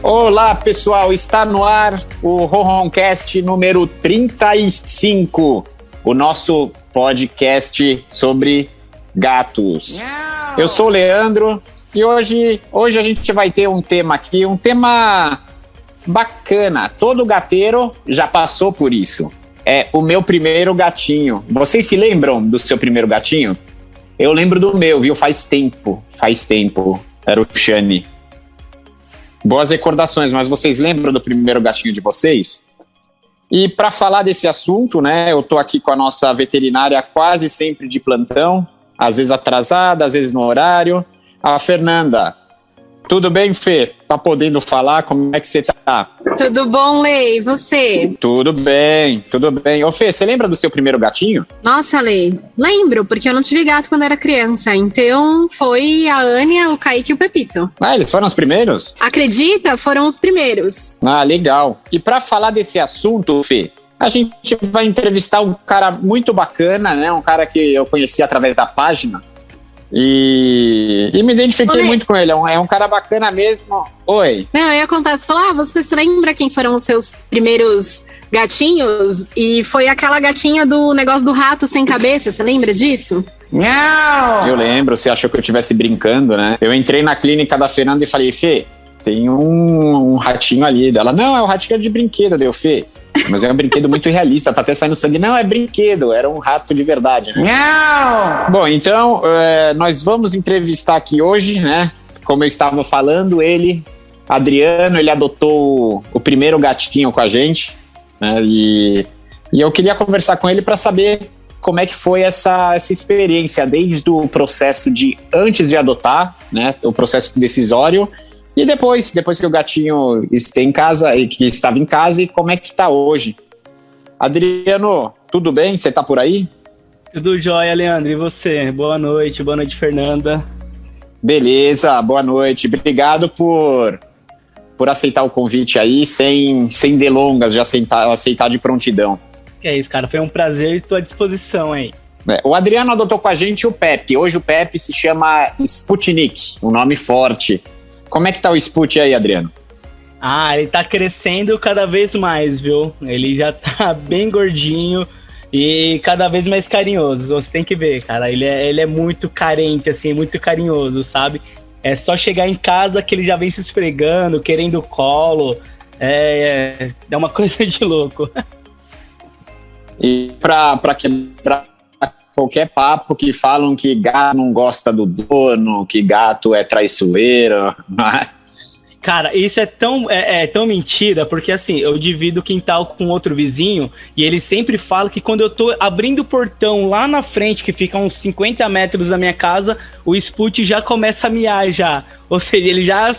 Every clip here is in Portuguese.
Olá, pessoal, está no ar o Ronroncast número 35, o nosso podcast sobre gatos. Eu sou o Leandro e hoje a gente vai ter um tema aqui, um tema bacana. Todo gateiro já passou por isso. É o meu primeiro gatinho. Vocês se lembram do seu primeiro gatinho? Eu lembro do meu, viu? Faz tempo. Era o Shani. Boas recordações, mas vocês lembram do primeiro gatinho de vocês? E para falar desse assunto, né, eu tô aqui com a nossa veterinária quase sempre de plantão, às vezes atrasada, às vezes no horário, a Fernanda. Tudo bem, Fê? Tá podendo falar? Como é que você tá? Tudo bom, Lei? E você? Tudo bem. Ô, Fê, você lembra do seu primeiro gatinho? Nossa, Lei, lembro, porque eu não tive gato quando era criança. Então foi a Ania, o Kaique e o Pepito. Ah, eles foram os primeiros? Acredita? Foram os primeiros. Ah, legal. E para falar desse assunto, Fê, a gente vai entrevistar um cara muito bacana, né? Um cara que eu conheci através da página. E me identifiquei muito com ele, é um cara bacana mesmo. Oi. Não, eu ia contar, você falou, você se lembra quem foram os seus primeiros gatinhos? E foi aquela gatinha do negócio do rato sem cabeça, você lembra disso? Não! Eu lembro, você achou que eu estivesse brincando, né? Eu entrei na clínica da Fernanda e falei, Fê, tem um ratinho ali. Ela, não, é um ratinho de brinquedo, deu, Fê. Mas é um brinquedo muito realista, tá até saindo sangue. Não, é brinquedo, era um rato de verdade, né? Não! Bom, então, nós vamos entrevistar aqui hoje, né? Como eu estava falando, Adriano, ele adotou o primeiro gatinho com a gente, né? E eu queria conversar com ele para saber como é que foi essa experiência, desde o processo de antes de adotar, né? O processo decisório. E depois que o gatinho estava em casa, e como é que tá hoje? Adriano, tudo bem? Você tá por aí? Tudo jóia, Leandro. E você? Boa noite, Fernanda. Beleza, boa noite. Obrigado por aceitar o convite aí, sem delongas, já aceitar de prontidão. É isso, cara. Foi um prazer e estou à disposição aí. O Adriano adotou com a gente o Pepe. Hoje o Pepe se chama Sputnik, um nome forte. Como é que tá o Sput aí, Adriano? Ele tá crescendo cada vez mais, viu? Ele já tá bem gordinho e cada vez mais carinhoso. Você tem que ver, cara. Ele é muito carente, assim, muito carinhoso, sabe? É só chegar em casa que ele já vem se esfregando, querendo colo. É uma coisa de louco. E pra quebrar qualquer papo que falam que gato não gosta do dono, que gato é traiçoeiro. Cara, isso é tão mentira, porque assim, eu divido o quintal com outro vizinho e ele sempre fala que quando eu tô abrindo o portão lá na frente, que fica uns 50 metros da minha casa, o Sput já começa a miar já. Ou seja, ele já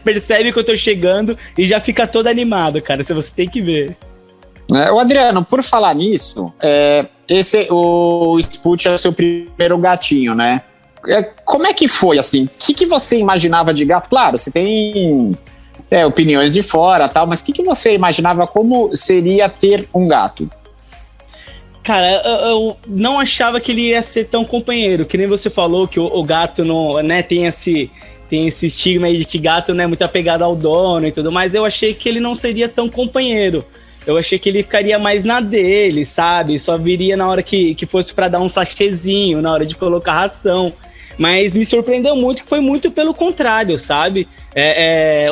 percebe que eu tô chegando e já fica todo animado, cara. Você tem que ver. O Adriano, por falar nisso, o Sput é o seu primeiro gatinho, né? Como é que foi, assim? O que você imaginava de gato? Claro, você tem opiniões de fora, tal, mas o que você imaginava como seria ter um gato? Cara, eu não achava que ele ia ser tão companheiro, que nem você falou que o gato não, né, tem esse estigma aí de que gato não é muito apegado ao dono e tudo mais. Eu achei que ele não seria tão companheiro. Eu achei que ele ficaria mais na dele, sabe? Só viria na hora que fosse pra dar um sachêzinho, na hora de colocar ração. Mas me surpreendeu muito, que foi muito pelo contrário, sabe?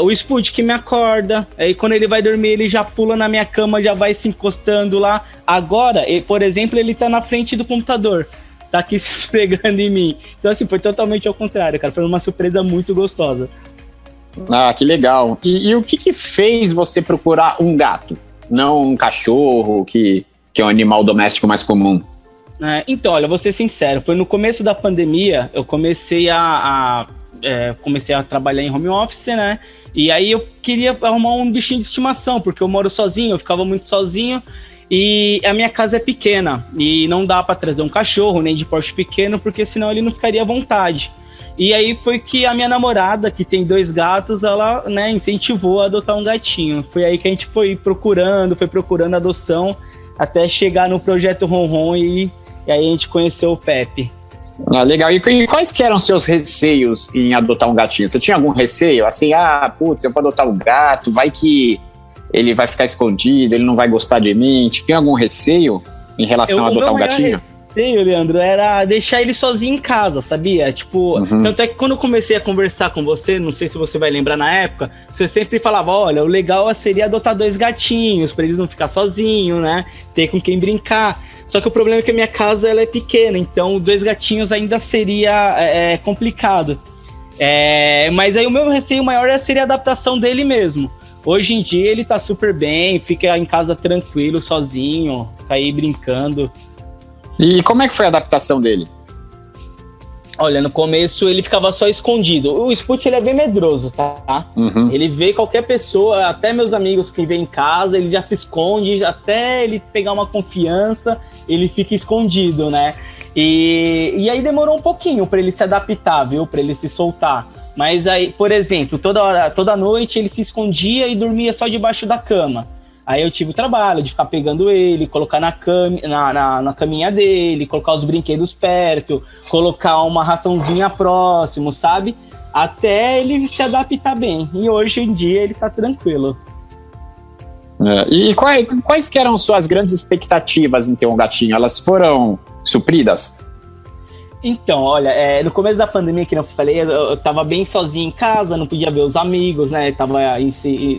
O Sput que me acorda, aí quando ele vai dormir, ele já pula na minha cama, já vai se encostando lá. Agora, por exemplo, ele tá na frente do computador, tá aqui se esfregando em mim. Então, assim, foi totalmente ao contrário, cara. Foi uma surpresa muito gostosa. Ah, que legal. E o que fez você procurar um gato? Não um cachorro, que é um animal doméstico mais comum. Então, olha, vou ser sincero, foi no começo da pandemia, eu comecei a trabalhar em home office, né? E aí eu queria arrumar um bichinho de estimação, porque eu moro sozinho, eu ficava muito sozinho, e a minha casa é pequena, e não dá para trazer um cachorro, nem de porte pequeno, porque senão ele não ficaria à vontade. E aí foi que a minha namorada, que tem 2 gatos, ela, né, incentivou a adotar um gatinho. Foi aí que a gente foi procurando adoção, até chegar no projeto Ronron e aí a gente conheceu o Pepe. Legal. E quais que eram seus receios em adotar um gatinho? Você tinha algum receio? Assim, eu vou adotar um gato, vai que ele vai ficar escondido, ele não vai gostar de mim. Tinha algum receio em relação a adotar um gatinho? Receio, Leandro, era deixar ele sozinho em casa, sabia? Tipo, tanto é que quando eu comecei a conversar com você, não sei se você vai lembrar na época, você sempre falava, olha, o legal seria adotar 2 gatinhos, pra eles não ficar sozinhos, né? Ter com quem brincar. Só que o problema é que a minha casa ela é pequena, então 2 gatinhos ainda seria complicado. Mas aí o meu receio maior seria a adaptação dele mesmo. Hoje em dia ele tá super bem, fica em casa tranquilo, sozinho, fica aí brincando. E como é que foi a adaptação dele? Olha, no começo ele ficava só escondido. O Sput, ele é bem medroso, tá? Ele vê qualquer pessoa, até meus amigos que vêm em casa, ele já se esconde, até ele pegar uma confiança, ele fica escondido, né? E aí demorou um pouquinho pra ele se adaptar, viu? Pra ele se soltar. Mas aí, por exemplo, toda noite ele se escondia e dormia só debaixo da cama. Aí eu tive o trabalho de ficar pegando ele, colocar na caminha dele, colocar os brinquedos perto, colocar uma raçãozinha próximo, sabe? Até ele se adaptar bem. E hoje em dia ele tá tranquilo. E quais que eram suas grandes expectativas em ter um gatinho? Elas foram supridas? Então, olha, no começo da pandemia, que eu falei, eu tava bem sozinho em casa, não podia ver os amigos, né? Tava em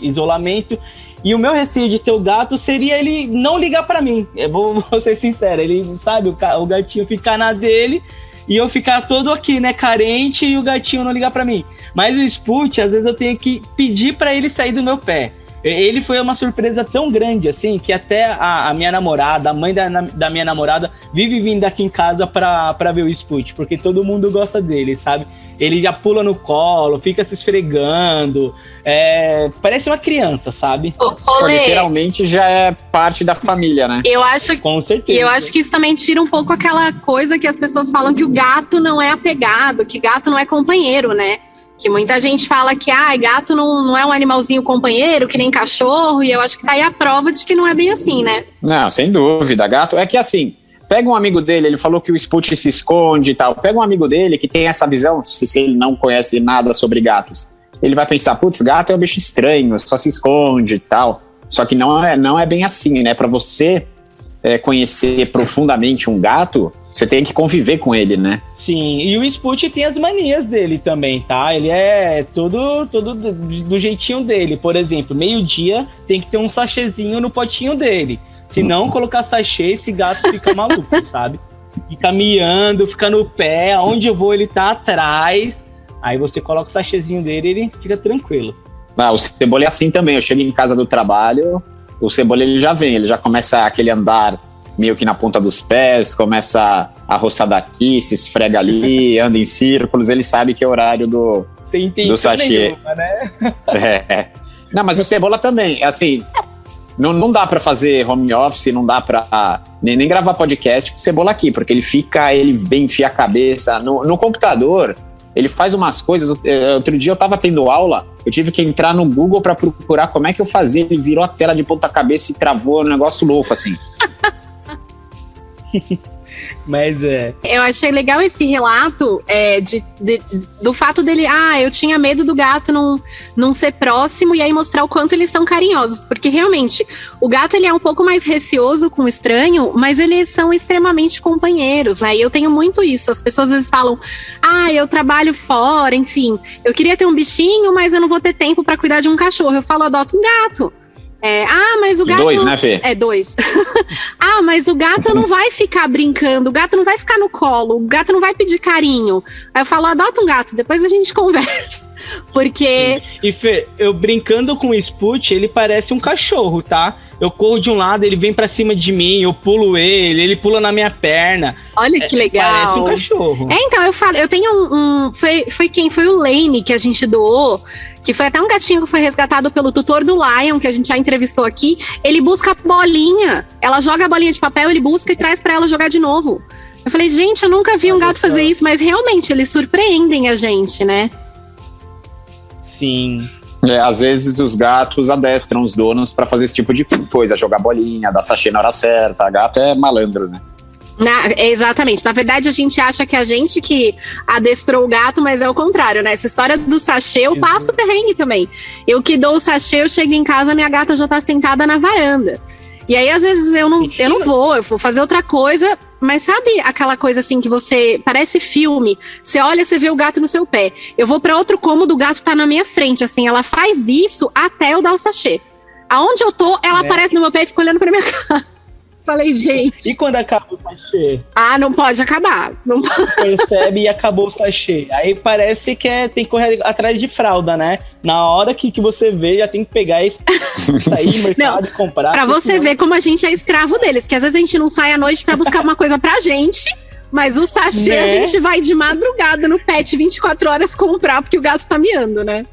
isolamento. E o meu receio de ter o gato seria ele não ligar pra mim. Eu vou ser sincero, ele, sabe, o gatinho ficar na dele e eu ficar todo aqui, né, carente, e o gatinho não ligar pra mim. Mas o Sput, às vezes eu tenho que pedir pra ele sair do meu pé. Ele foi uma surpresa tão grande, assim, que até a minha namorada, a mãe da minha namorada, vive vindo aqui em casa pra ver o Sput, porque todo mundo gosta dele, sabe? Ele já pula no colo, fica se esfregando, parece uma criança, sabe? Literalmente já é parte da família, né? Eu acho, com certeza. Eu acho que isso também tira um pouco aquela coisa que as pessoas falam que o gato não é apegado, que gato não é companheiro, né? Que muita gente fala que gato não é um animalzinho companheiro, que nem cachorro, e eu acho que tá aí a prova de que não é bem assim, né? Não, sem dúvida. Gato é que assim, pega um amigo dele, ele falou que o Sput se esconde e tal. Pega um amigo dele que tem essa visão, se ele não conhece nada sobre gatos, ele vai pensar, putz, gato é um bicho estranho, só se esconde e tal. Só que não é bem assim, né? Pra você conhecer profundamente um gato, você tem que conviver com ele, né? Sim, e o Sput tem as manias dele também, tá? Ele é todo do jeitinho dele. Por exemplo, meio-dia tem que ter um sachêzinho no potinho dele. Se não colocar sachê, esse gato fica maluco, sabe? Fica miando, fica no pé, aonde eu vou ele tá atrás. Aí você coloca o sachêzinho dele e ele fica tranquilo. O Cebola é assim também. Eu chego em casa do trabalho, o Cebola ele já começa aquele andar meio que na ponta dos pés, começa a roçar daqui, se esfrega ali, anda em círculos, ele sabe que é o horário do sachê. Nenhuma, né? Não, mas o Cebola também, assim, não dá pra fazer home office, não dá pra nem gravar podcast com o Cebola aqui, porque ele vem enfiar a cabeça no computador, ele faz umas coisas. Outro dia eu tava tendo aula, eu tive que entrar no Google pra procurar como é que eu fazia, ele virou a tela de ponta cabeça e travou, um negócio louco, assim. Mas eu achei legal esse relato do fato dele, eu tinha medo do gato não ser próximo e aí mostrar o quanto eles são carinhosos, porque realmente o gato ele é um pouco mais receoso com o estranho, mas eles são extremamente companheiros, né? E eu tenho muito isso, as pessoas às vezes falam, eu trabalho fora, enfim, eu queria ter um bichinho, mas eu não vou ter tempo para cuidar de um cachorro, eu falo, adota um gato. Mas o gato... 2, né, Fê? 2. Mas o gato não vai ficar brincando, o gato não vai ficar no colo, o gato não vai pedir carinho. Aí eu falo, adota um gato, depois a gente conversa. Porque... E Fê, eu brincando com o Sput, ele parece um cachorro, tá? Eu corro de um lado, ele vem pra cima de mim, eu pulo ele pula na minha perna. Olha que legal. Parece um cachorro. Então, eu tenho foi o Lane que a gente doou, que foi até um gatinho que foi resgatado pelo tutor do Lion, que a gente já entrevistou aqui. Ele busca a bolinha, ela joga a bolinha de papel, ele busca e traz pra ela jogar de novo. Eu falei, gente, eu nunca vi um gato fazer isso, mas realmente eles surpreendem a gente, né? Sim. Às vezes os gatos adestram os donos pra fazer esse tipo de coisa, jogar bolinha, dar sachê na hora certa. Gato é malandro, né? Exatamente. Na verdade, a gente acha que a gente que adestrou o gato, mas é o contrário, né? Essa história do sachê, eu passo perrengue também. Eu que dou o sachê, eu chego em casa, minha gata já tá sentada na varanda. E aí, às vezes, eu não vou fazer outra coisa. Mas sabe aquela coisa assim que você... Parece filme. Você olha, você vê o gato no seu pé. Eu vou pra outro cômodo, o gato tá na minha frente. Assim, ela faz isso até eu dar o sachê. Aonde eu tô, ela aparece no meu pé e fica olhando pra minha cara. Falei, gente... E quando acaba o sachê? Ah, não pode acabar. Não percebe e acabou o sachê. Aí parece que tem que correr atrás de fralda, né? Na hora que você vê, já tem que pegar e sair no mercado e comprar. Pra você ver como a gente é escravo deles. Que às vezes a gente não sai à noite pra buscar uma coisa pra gente, mas o sachê a gente vai de madrugada no pet 24 horas comprar, porque o gato tá miando, né?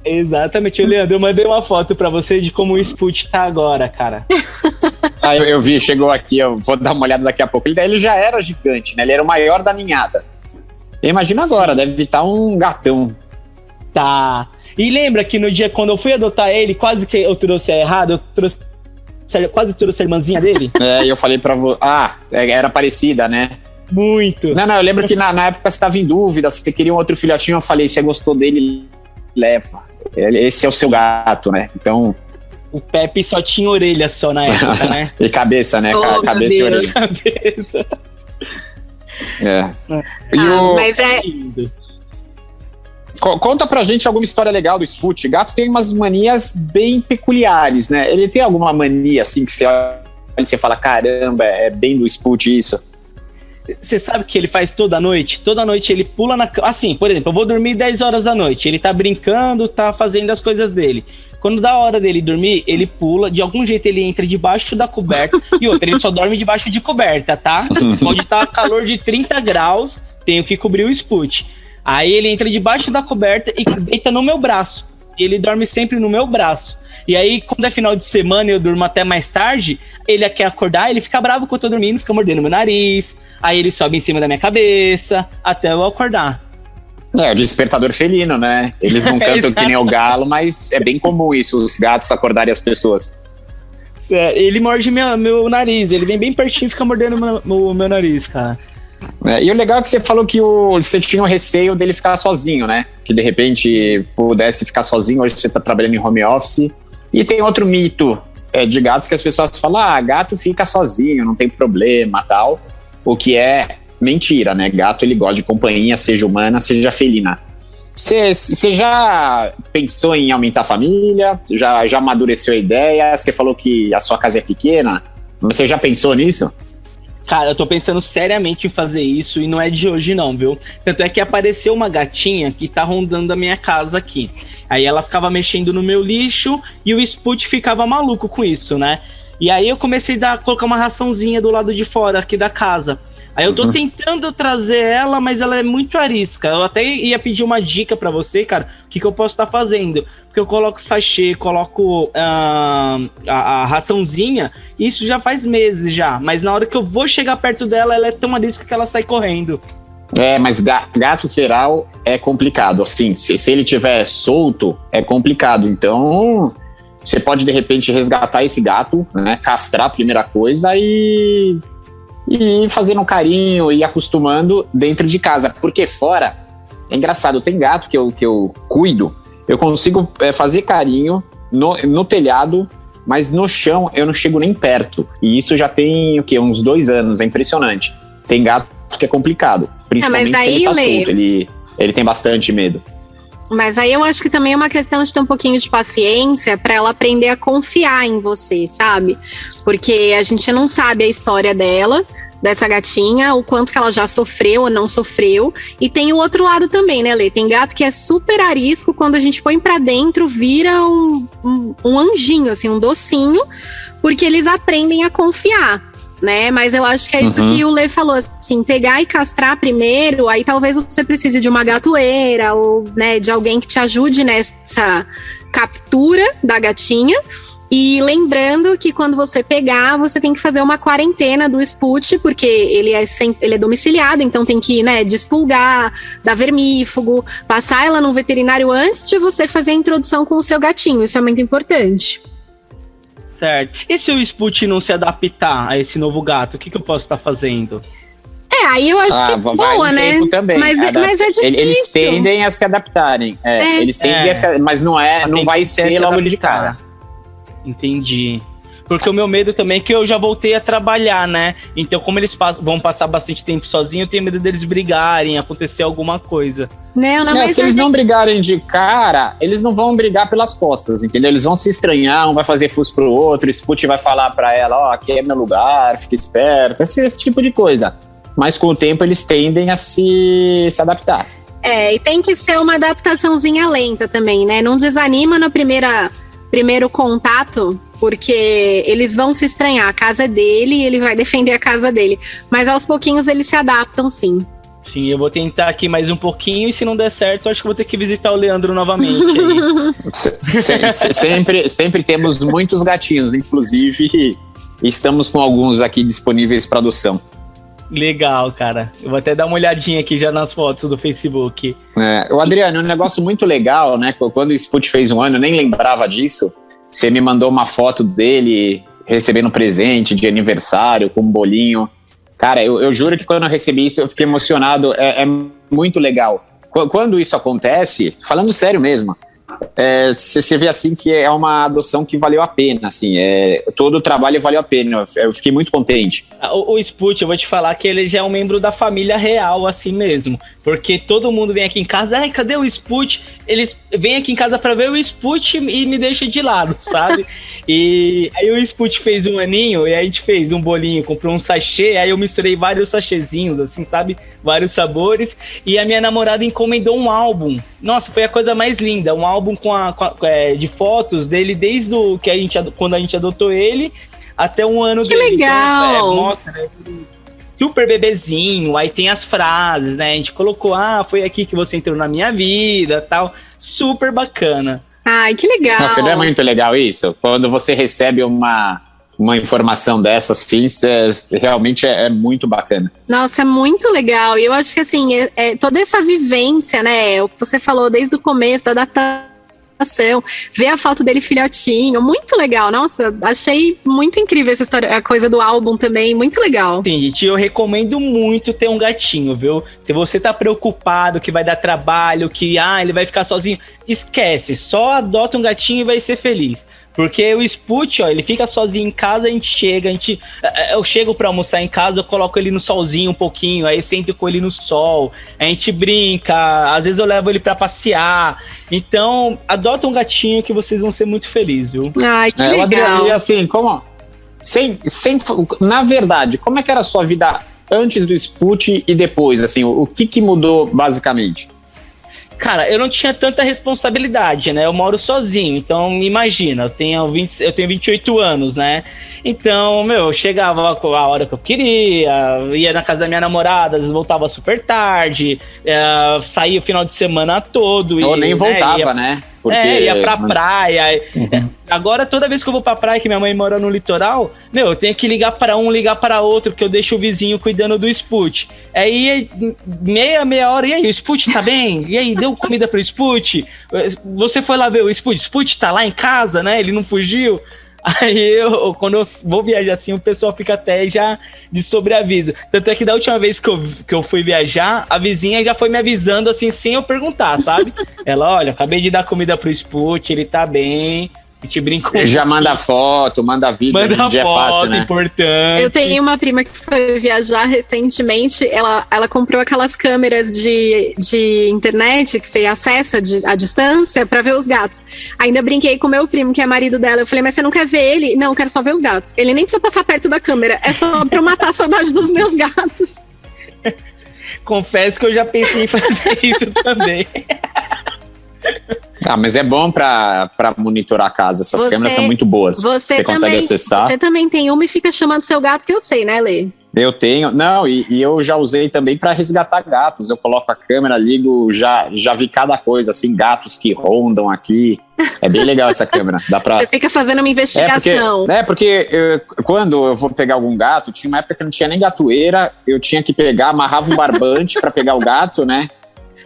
Exatamente. Leandro, eu mandei uma foto pra você de como o Sput tá agora, cara. Eu vi, chegou aqui, eu vou dar uma olhada daqui a pouco. Ele já era gigante, né? Ele era o maior da ninhada. Imagina agora, deve estar um gatão. Tá. E lembra que no dia quando eu fui adotar ele, quase que eu trouxe errado, quase trouxe a irmãzinha dele? E eu falei pra você... era parecida, né? Muito. Não, eu lembro que na época você estava em dúvida, você queria um outro filhotinho, eu falei, se você gostou dele, leva. Esse é o seu gato, né? Então... O Pepe só tinha orelha só na época, né? E cabeça, né? Cabeça e orelha. Cabeça. Mas é... Conta pra gente alguma história legal do Sput. Gato tem umas manias bem peculiares, né? Ele tem alguma mania, assim, que você olha e você fala, caramba, é bem do Sput isso. Você sabe o que ele faz toda noite? Toda noite ele pula na cama. Assim, por exemplo, eu vou dormir 10 horas da noite. Ele tá brincando, tá fazendo as coisas dele. Quando dá a hora dele dormir, ele pula. De algum jeito ele entra debaixo da coberta. E outra, ele só dorme debaixo de coberta, tá? Pode estar calor de 30 graus. Tenho que cobrir o Sput. Aí ele entra debaixo da coberta e deita no meu braço. E ele dorme sempre no meu braço. E aí, quando é final de semana e eu durmo até mais tarde, ele quer acordar, ele fica bravo quando eu tô dormindo, fica mordendo meu nariz. Aí ele sobe em cima da minha cabeça, até eu acordar. O despertador felino, né? Eles não cantam que nem o galo, mas é bem comum isso, os gatos acordarem as pessoas. Sério, ele morde meu nariz, ele vem bem pertinho e fica mordendo meu nariz, cara. E o legal é que você falou que você tinha um receio dele ficar sozinho, né? Que de repente pudesse ficar sozinho, hoje você tá trabalhando em home office. E tem outro mito de gatos que as pessoas falam, gato fica sozinho, não tem problema, tal. O que é mentira, né? Gato, ele gosta de companhia, seja humana, seja felina. Você já pensou em aumentar a família? Já amadureceu a ideia? Você falou que a sua casa é pequena. Você já pensou nisso? Cara, eu tô pensando seriamente em fazer isso e não é de hoje não, viu? Tanto é que apareceu uma gatinha que tá rondando a minha casa aqui. Aí ela ficava mexendo no meu lixo e o Sput ficava maluco com isso, né? E aí eu comecei a colocar uma raçãozinha do lado de fora aqui da casa. Aí eu tô tentando trazer ela, mas ela é muito arisca. Eu até ia pedir uma dica pra você, cara, o que eu posso estar fazendo. Porque eu coloco sachê, coloco a raçãozinha, e isso já faz meses já. Mas na hora que eu vou chegar perto dela, ela é tão arisca que ela sai correndo. Mas gato feral é complicado. Assim, se ele tiver solto, é complicado. Então, você pode, de repente, resgatar esse gato, né? Castrar a primeira coisa e ir fazendo um carinho e acostumando dentro de casa. Porque fora, é engraçado, tem gato que eu cuido, eu consigo fazer carinho no telhado, mas no chão eu não chego nem perto. E isso já tem, uns 2 anos, é impressionante. Tem gato que é complicado, principalmente mas aí, se ele tá solto, ele tem bastante medo. Mas aí eu acho que também é uma questão de ter um pouquinho de paciência para ela aprender a confiar em você, sabe? Porque a gente não sabe a história dessa gatinha, o quanto que ela já sofreu ou não sofreu. E tem o outro lado também, né, Lê? Tem gato que é super arisco, quando a gente põe pra dentro, vira um anjinho, assim, um docinho, porque eles aprendem a confiar, né? Mas eu acho que é isso que o Lê falou, assim, pegar e castrar primeiro, aí talvez você precise de uma gatoeira ou, né, de alguém que te ajude nessa captura da gatinha. E lembrando que quando você pegar, você tem que fazer uma quarentena do Sput, porque ele é domiciliado, então tem que, né, despulgar, dar vermífugo, passar ela no veterinário antes de você fazer a introdução com o seu gatinho. Isso é muito importante. Certo. E se o Sput não se adaptar a esse novo gato, o que eu posso estar fazendo? Aí eu acho que é boa, né? Também. Mas é difícil. Eles tendem a se adaptarem. Eles tendem a se, mas não vai ser logo de cara. Entendi. Porque o meu medo também é que eu já voltei a trabalhar, né? Então, como eles vão passar bastante tempo sozinhos, eu tenho medo deles brigarem, acontecer alguma coisa. Mas se eles não brigarem de cara, eles não vão brigar pelas costas, entendeu? Eles vão se estranhar, um vai fazer fuso pro outro, o Sput vai falar pra ela, aqui é meu lugar, fica esperto, esse tipo de coisa. Mas com o tempo eles tendem a se adaptar. E tem que ser uma adaptaçãozinha lenta também, né? Não desanima no primeiro contato, porque eles vão se estranhar. A casa é dele e ele vai defender a casa dele. Mas aos pouquinhos eles se adaptam, sim. Sim, eu vou tentar aqui mais um pouquinho e se não der certo, acho que vou ter que visitar o Leandro novamente. sempre temos muitos gatinhos, inclusive estamos com alguns aqui disponíveis para adoção. Legal, cara. Eu vou até dar uma olhadinha aqui já nas fotos do Facebook. O Adriano, um negócio muito legal, né? Quando o Sput fez 1 ano, eu nem lembrava disso. Você me mandou uma foto dele recebendo um presente de aniversário com um bolinho. Cara, eu juro que quando eu recebi isso, eu fiquei emocionado. É muito legal. Quando isso acontece, falando sério mesmo, você vê assim que é uma adoção que valeu a pena, assim, todo o trabalho valeu a pena, eu fiquei muito contente. O Sput, eu vou te falar que ele já é um membro da família real, assim mesmo, porque todo mundo vem aqui em casa, cadê o Sput? Eles vêm aqui em casa pra ver o Sput e me deixam de lado, sabe? E aí o Sput fez 1 aninho, e a gente fez um bolinho, comprou um sachê, aí eu misturei vários sachêzinhos, assim, sabe? Vários sabores, e a minha namorada encomendou um álbum. Nossa, foi a coisa mais linda, um álbum de fotos dele desde quando a gente adotou ele até 1 ano que dele. Legal! Então, mostra super bebezinho, aí tem as frases, né? A gente colocou, foi aqui que você entrou na minha vida, tal. Super bacana. Ai, que legal! Nossa, não é muito legal isso? Quando você recebe uma informação dessa, assim, realmente é muito bacana. Nossa, é muito legal. E eu acho que, assim, toda essa vivência, né? O que você falou desde o começo, da adaptação, ver a foto dele filhotinho, muito legal. Nossa, achei muito incrível essa história, a coisa do álbum também, muito legal. Sim, gente, eu recomendo muito ter um gatinho, viu? Se você tá preocupado que vai dar trabalho, que ele vai ficar sozinho, esquece, só adota um gatinho e vai ser feliz. Porque o Sput, ele fica sozinho em casa, eu chego pra almoçar em casa, eu coloco ele no solzinho um pouquinho, aí eu sento com ele no sol, a gente brinca, às vezes eu levo ele pra passear. Então, adota um gatinho que vocês vão ser muito felizes, viu? Ai, que legal. E assim, na verdade, como é que era a sua vida antes do Sput e depois? Assim, o que mudou basicamente? Cara, eu não tinha tanta responsabilidade, né? Eu moro sozinho, então imagina, eu tenho 28 anos, né? Então, eu chegava a hora que eu queria, ia na casa da minha namorada, às vezes voltava super tarde, saía o final de semana todo. Ou nem voltava, né? Porque... ia pra praia. Uhum. Agora, toda vez que eu vou pra praia, que minha mãe mora no litoral, eu tenho que ligar para um, ligar para outro, porque eu deixo o vizinho cuidando do Sput. Aí, meia hora, e aí, o Sput tá bem? E aí, deu comida pro Sput? Você foi lá ver o Sput? O Sput tá lá em casa, né? Ele não fugiu? Aí, quando eu vou viajar assim, o pessoal fica até já de sobreaviso. Tanto é que da última vez que eu fui viajar, a vizinha já foi me avisando assim, sem eu perguntar, sabe? Ela, olha, acabei de dar comida pro Sput, ele tá bem... A gente brinca já manda foto, manda vídeo. Manda foto, é fácil, né? Importante. Eu tenho uma prima que foi viajar recentemente. Ela comprou aquelas câmeras de internet que você acessa à distância pra ver os gatos. Ainda brinquei com o meu primo, que é marido dela. Eu falei, mas você não quer ver ele? Não, eu quero só ver os gatos. Ele nem precisa passar perto da câmera. É só pra eu matar a saudade dos meus gatos. Confesso que eu já pensei em fazer isso também. Mas é bom pra monitorar a casa. Essas câmeras são muito boas. Você consegue acessar. Você também tem uma e fica chamando seu gato, que eu sei, né, Lê? Eu tenho. Não, e eu já usei também pra resgatar gatos. Eu coloco a câmera, ligo, já vi cada coisa, assim, gatos que rondam aqui. É bem legal essa câmera. Dá pra... Você fica fazendo uma investigação. Porque quando eu vou pegar algum gato, tinha uma época que não tinha nem gatoeira, eu tinha que amarrava um barbante pra pegar o gato, né?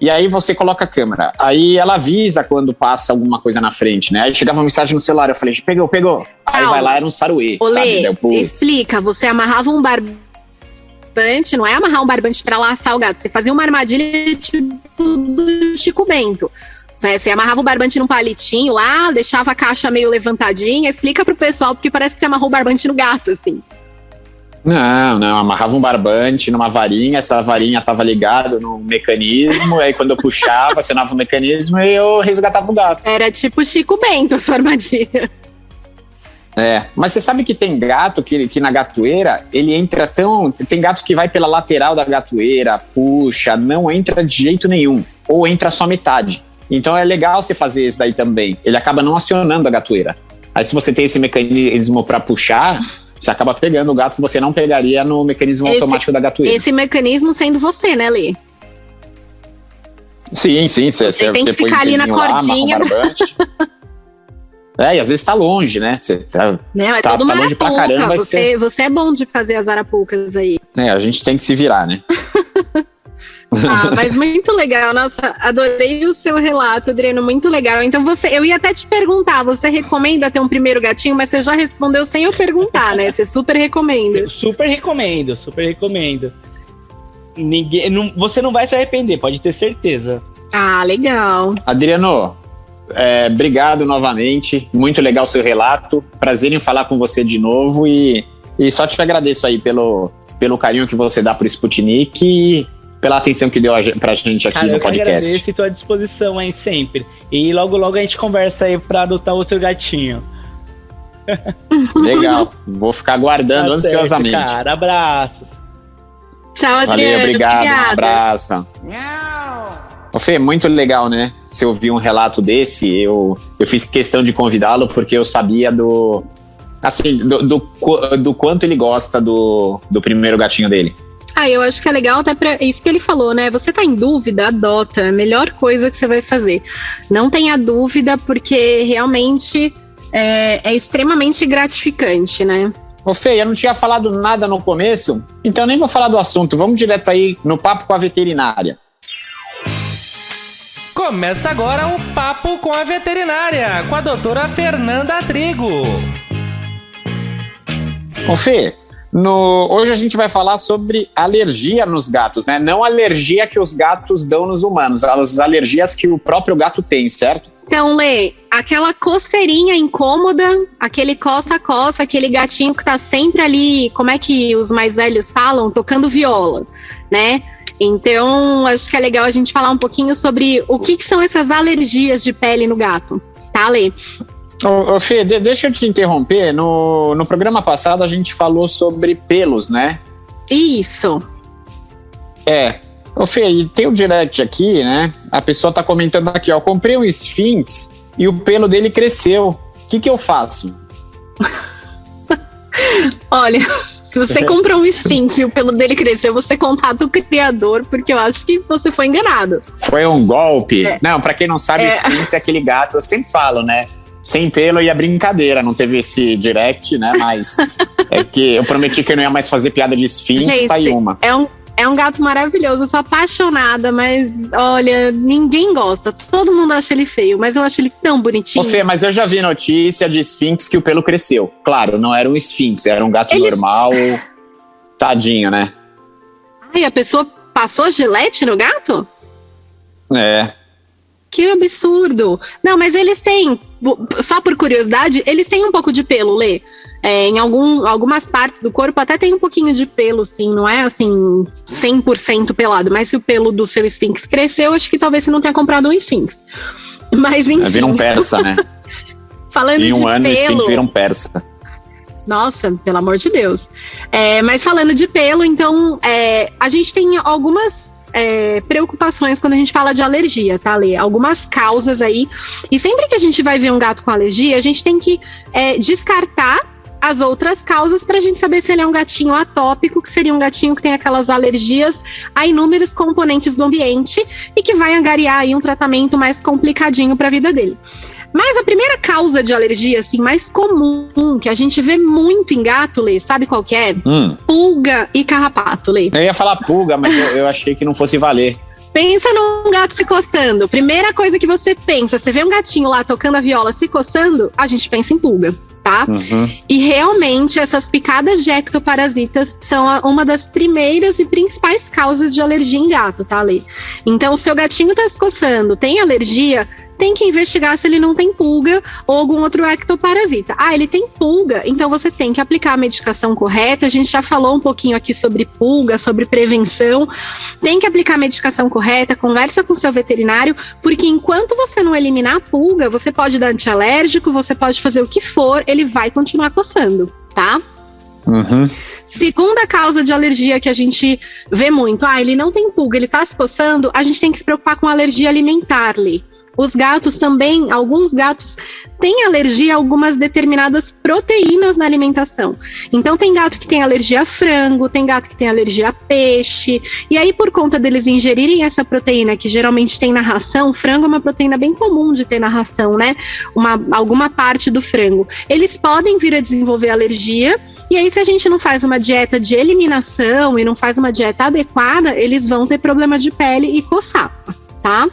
E aí você coloca a câmera. Aí ela avisa quando passa alguma coisa na frente, né? Aí chegava uma mensagem no celular, eu falei, pegou. Aí vai lá, era um saruê. Olê, explica, você amarrava um barbante, não é amarrar um barbante pra laçar o gato, você fazia uma armadilha tipo do Chico Bento. Você amarrava o barbante num palitinho lá, deixava a caixa meio levantadinha, explica pro pessoal, porque parece que você amarrou o barbante no gato, assim. Não, amarrava um barbante numa varinha, essa varinha tava ligada no mecanismo, aí quando eu puxava, acionava o mecanismo e eu resgatava o gato. Era tipo Chico Bento a sua armadilha. Mas você sabe que tem gato que na gatoeira, ele entra tem gato que vai pela lateral da gatoeira, puxa, não entra de jeito nenhum, ou entra só metade. Então é legal você fazer isso daí também, ele acaba não acionando a gatoeira. Aí se você tem esse mecanismo para puxar, você acaba pegando o gato que você não pegaria no mecanismo automático da gatoeira. Esse mecanismo sendo você, né, Lê? Sim. Você tem que ficar ali na cordinha. E às vezes tá longe, né? Você é tá todo longe pra caramba. Você é bom de fazer as arapucas aí. A gente tem que se virar, né? Mas muito legal, nossa, adorei o seu relato, Adriano, muito legal. Então eu ia até te perguntar, você recomenda ter um primeiro gatinho, mas você já respondeu sem eu perguntar, né? Você super recomenda. Super recomendo. Você não vai se arrepender, pode ter certeza. Legal. Adriano, obrigado novamente, muito legal o seu relato, prazer em falar com você de novo e só te agradeço aí pelo carinho que você dá pro Sputnik e pela atenção que deu pra gente aqui no podcast. Eu agradeço e estou à disposição aí sempre. E logo a gente conversa aí pra adotar o seu gatinho. Legal, vou ficar aguardando ansiosamente. Certo, cara, abraços. Tchau, Adriano. Valeu, obrigado, obrigada. Um abraço. Ô Fê, muito legal, né? Se eu vi um relato desse, eu fiz questão de convidá-lo porque eu sabia do quanto ele gosta do primeiro gatinho dele. Eu acho que é legal até pra isso que ele falou, né? Você tá em dúvida, adota, é a melhor coisa que você vai fazer. Não tenha dúvida, porque realmente é extremamente gratificante, né? Ô Fê, eu não tinha falado nada no começo, então nem vou falar do assunto. Vamos direto aí no Papo com a Veterinária. Começa agora o Papo com a Veterinária, com a doutora Fernanda Trigo. Ô Fê, hoje a gente vai falar sobre alergia nos gatos, né? Não alergia que os gatos dão nos humanos, as alergias que o próprio gato tem, certo? Então, Lê, aquela coceirinha incômoda, aquele coça-coça, aquele gatinho que tá sempre ali, como é que os mais velhos falam? Tocando viola, né? Então, acho que é legal a gente falar um pouquinho sobre o que são essas alergias de pele no gato, tá, Lê? Ô Fê, deixa eu te interromper. No programa passado a gente falou sobre pelos, né? Isso. Ô Fê, e tem o direct aqui, né? A pessoa tá comentando aqui, ó. Comprei um Sphinx e o pelo dele cresceu. O que eu faço? Olha, se você comprou um Sphinx e o pelo dele cresceu, você contata o criador, porque eu acho que você foi enganado. Foi um golpe. Não, pra quem não sabe, Sphinx é aquele gato, eu sempre falo, né? Sem pelo e a brincadeira, não teve esse direct, né? Mas é que eu prometi que eu não ia mais fazer piada de Sphinx, gente, tá aí uma. É um gato maravilhoso, eu sou apaixonada, mas olha, ninguém gosta, todo mundo acha ele feio, mas eu acho ele tão bonitinho. Ô Fê, mas eu já vi notícia de Sphinx que o pelo cresceu. Claro, não era um Sphinx, era um gato normal, tadinho, né? Ai, a pessoa passou gilete no gato? Que absurdo. Não, mas eles têm, só por curiosidade, eles têm um pouco de pelo, Lê. Em algumas partes do corpo até tem um pouquinho de pelo, sim. Não é, assim, 100% pelado. Mas se o pelo do seu Sphinx cresceu, acho que talvez você não tenha comprado um Sphinx. Mas, enfim. Vira um persa, né? Falando de pelo... Em um ano, o Sphinx vira um persa. Nossa, pelo amor de Deus. Mas falando de pelo, então, a gente tem algumas... preocupações quando a gente fala de alergia, tá, Lê? Algumas causas aí. E sempre que a gente vai ver um gato com alergia, a gente tem que descartar as outras causas pra gente saber se ele é um gatinho atópico, que seria um gatinho que tem aquelas alergias a inúmeros componentes do ambiente e que vai angariar aí um tratamento mais complicadinho pra vida dele. Mas a primeira causa de alergia, assim, mais comum, que a gente vê muito em gato, Lê, sabe qual que é? Pulga e carrapato, Lê. Eu ia falar pulga, mas eu achei que não fosse valer. Pensa num gato se coçando. Primeira coisa que você pensa, você vê um gatinho lá tocando a viola se coçando, a gente pensa em pulga, tá? E realmente essas picadas de ectoparasitas são uma das primeiras e principais causas de alergia em gato, tá, Lê? Então, o seu gatinho tá se coçando, tem alergia, tem que investigar se ele não tem pulga ou algum outro ectoparasita. Ah, ele tem pulga, então você tem que aplicar a medicação correta. A gente já falou um pouquinho aqui sobre pulga, sobre prevenção. Tem que aplicar a medicação correta, conversa com o seu veterinário, porque enquanto você não eliminar a pulga, você pode dar antialérgico, você pode fazer o que for, ele vai continuar coçando, tá? Segunda causa de alergia que a gente vê muito, ele não tem pulga, ele tá se coçando, a gente tem que se preocupar com alergia alimentar, Lê. Os gatos também, alguns gatos têm alergia a algumas determinadas proteínas na alimentação. Então tem gato que tem alergia a frango, tem gato que tem alergia a peixe. E aí, por conta deles ingerirem essa proteína que geralmente tem na ração, frango é uma proteína bem comum de ter na ração, né? Alguma parte do frango. Eles podem vir a desenvolver alergia. E aí, se a gente não faz uma dieta de eliminação e não faz uma dieta adequada, eles vão ter problema de pele e coçar, tá?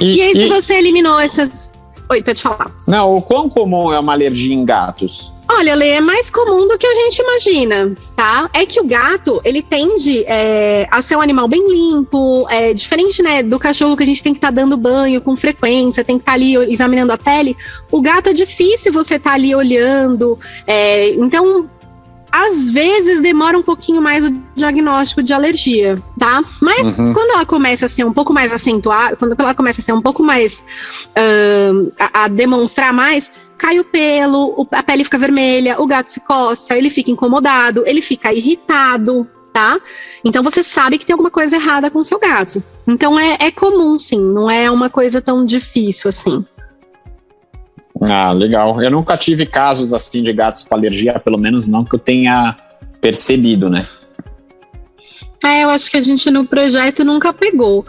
E aí, se você eliminou essas... Oi, pode falar. Não, o quão comum é uma alergia em gatos? Olha, Lê, é mais comum do que a gente imagina, tá? É que o gato, ele tende a ser um animal bem limpo, diferente, né, do cachorro que a gente tem que estar dando banho com frequência, tem que estar ali examinando a pele. O gato é difícil você estar ali olhando, então... Às vezes demora um pouquinho mais o diagnóstico de alergia, tá? Mas quando ela começa a ser um pouco mais acentuada, quando ela começa a ser um pouco mais, a demonstrar mais, cai o pelo, a pele fica vermelha, o gato se coça, ele fica incomodado, ele fica irritado, tá? Então você sabe que tem alguma coisa errada com o seu gato. Então é comum, sim, não é uma coisa tão difícil assim. Ah, legal. Eu nunca tive casos assim de gatos com alergia, pelo menos não que eu tenha percebido, né? Eu acho que a gente no projeto nunca pegou.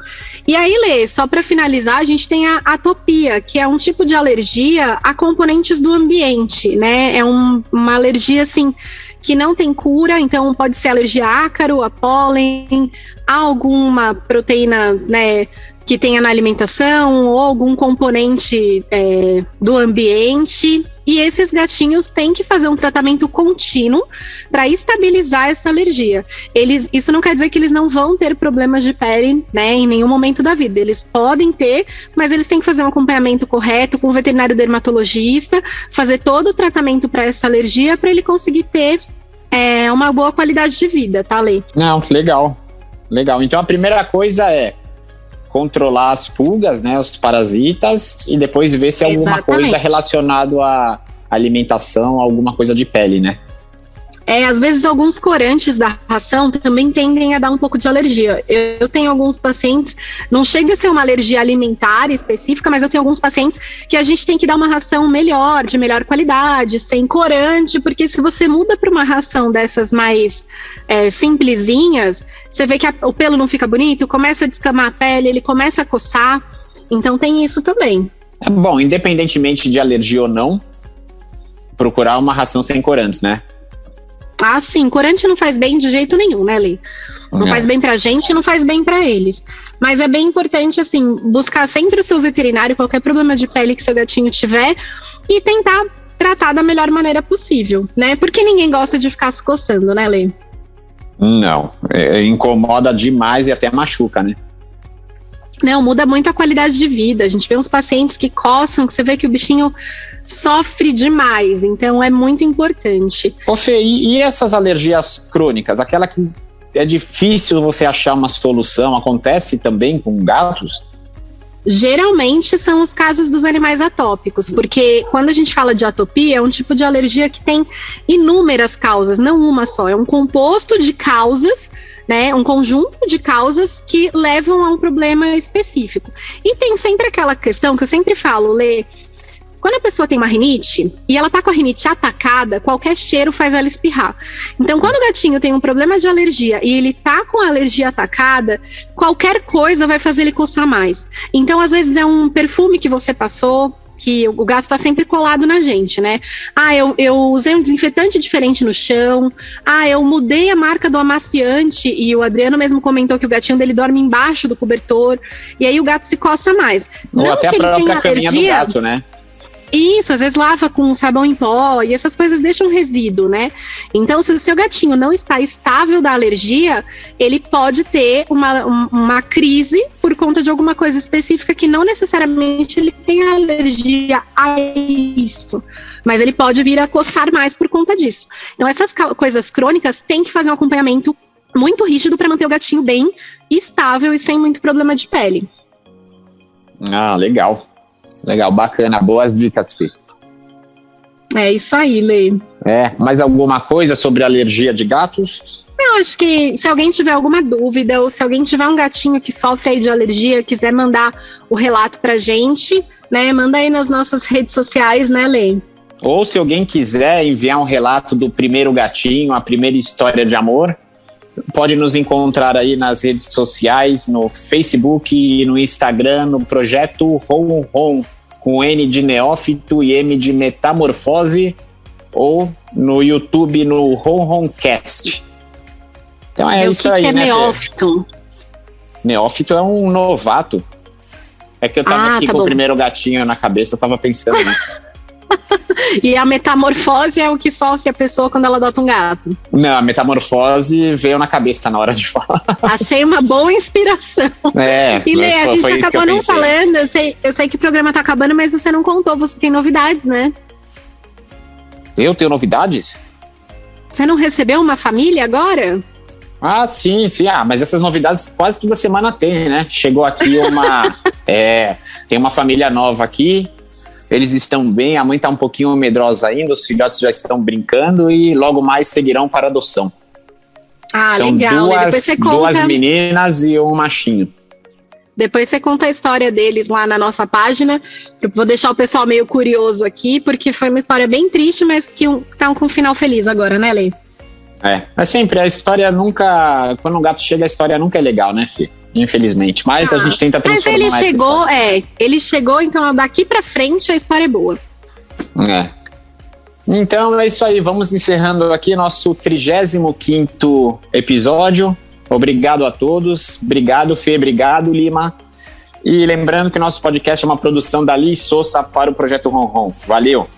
E aí, Lê, só para finalizar, a gente tem a atopia, que é um tipo de alergia a componentes do ambiente, né? É uma alergia, assim, que não tem cura, então pode ser alergia a ácaro, a pólen, a alguma proteína, né, que tenha na alimentação ou algum componente do ambiente. E esses gatinhos têm que fazer um tratamento contínuo para estabilizar essa alergia. Isso não quer dizer que eles não vão ter problemas de pele, né, em nenhum momento da vida. Eles podem ter, mas eles têm que fazer um acompanhamento correto com o veterinário dermatologista, fazer todo o tratamento para essa alergia para ele conseguir ter uma boa qualidade de vida, tá, Lê? Não, legal. Legal. Então a primeira coisa é controlar as pulgas, né, os parasitas, e depois ver se é alguma coisa relacionada à alimentação, alguma coisa de pele, né? Às vezes alguns corantes da ração também tendem a dar um pouco de alergia. Eu tenho alguns pacientes, não chega a ser uma alergia alimentar específica, mas eu tenho alguns pacientes que a gente tem que dar uma ração melhor, de melhor qualidade, sem corante, porque se você muda para uma ração dessas mais simplesinhas, você vê que o pelo não fica bonito, começa a descamar a pele, ele começa a coçar, então tem isso também. Bom, independentemente de alergia ou não, procurar uma ração sem corantes, né? Ah, sim, corante não faz bem de jeito nenhum, né, Lê? Não faz bem pra gente, não faz bem pra eles. Mas é bem importante, assim, buscar sempre o seu veterinário, qualquer problema de pele que seu gatinho tiver, e tentar tratar da melhor maneira possível, né? Porque ninguém gosta de ficar se coçando, né, Lê? Não, incomoda demais e até machuca, né? Não, muda muito a qualidade de vida. A gente vê uns pacientes que coçam, que você vê que o bichinho sofre demais, então é muito importante. Ô Fê, e essas alergias crônicas, aquela que é difícil você achar uma solução, acontece também com gatos? Geralmente são os casos dos animais atópicos, porque quando a gente fala de atopia, é um tipo de alergia que tem inúmeras causas, não uma só, é um composto de causas, né, um conjunto de causas que levam a um problema específico. E tem sempre aquela questão que eu sempre falo, Lê, quando a pessoa tem uma rinite e ela tá com a rinite atacada, qualquer cheiro faz ela espirrar. Então, quando o gatinho tem um problema de alergia e ele tá com a alergia atacada, qualquer coisa vai fazer ele coçar mais. Então, às vezes é um perfume que você passou, que o gato tá sempre colado na gente, né? Eu usei um desinfetante diferente no chão. Eu mudei a marca do amaciante e o Adriano mesmo comentou que o gatinho dele dorme embaixo do cobertor e aí o gato se coça mais. Ou não até que a própria caminha do gato, né? Isso, às vezes lava com sabão em pó e essas coisas deixam resíduo, né? Então, se o seu gatinho não está estável da alergia, ele pode ter uma crise por conta de alguma coisa específica que não necessariamente ele tem alergia a isso, mas ele pode vir a coçar mais por conta disso. Então, essas coisas crônicas tem que fazer um acompanhamento muito rígido para manter o gatinho bem estável e sem muito problema de pele. Legal. Legal, bacana. Boas dicas, Fê. É isso aí, Lê. Mais alguma coisa sobre alergia de gatos? Eu acho que se alguém tiver alguma dúvida ou se alguém tiver um gatinho que sofre aí de alergia, quiser mandar o relato pra gente, né? Manda aí nas nossas redes sociais, né, Lê? Ou se alguém quiser enviar um relato do primeiro gatinho, a primeira história de amor, pode nos encontrar aí nas redes sociais, no Facebook e no Instagram, no projeto Ronron, com N de neófito e M de metamorfose, ou no YouTube no Ronroncast. Então é isso aí, né? O que é neófito? Neófito é um novato. É que eu tava aqui com o primeiro gatinho na cabeça, eu tava pensando nisso. E a metamorfose é o que sofre a pessoa quando ela adota um gato? Não, a metamorfose veio na cabeça na hora de falar. Achei uma boa inspiração. E Lê, a gente acabou não falando, eu sei que o programa tá acabando, mas você não contou, você tem novidades, né? Eu tenho novidades? Você não recebeu uma família agora? Sim. Mas essas novidades quase toda semana tem, né? Chegou aqui tem uma família nova aqui. Eles estão bem, a mãe está um pouquinho medrosa ainda, os filhotes já estão brincando e logo mais seguirão para adoção. São legal. duas meninas e um machinho. Depois você conta a história deles lá na nossa página. Eu vou deixar o pessoal meio curioso aqui, porque foi uma história bem triste, mas que tá com um final feliz agora, né, Lê? Mas sempre, a história nunca... Quando um gato chega, a história nunca é legal, né, Fê? Infelizmente, mas a gente tenta transformar. Mas ele chegou, então daqui pra frente a história é boa. Então é isso aí, vamos encerrando aqui nosso 35º episódio. Obrigado a todos, obrigado Fê, obrigado Lima. E lembrando que nosso podcast é uma produção da Liz Souza para o Projeto Ronron. Valeu!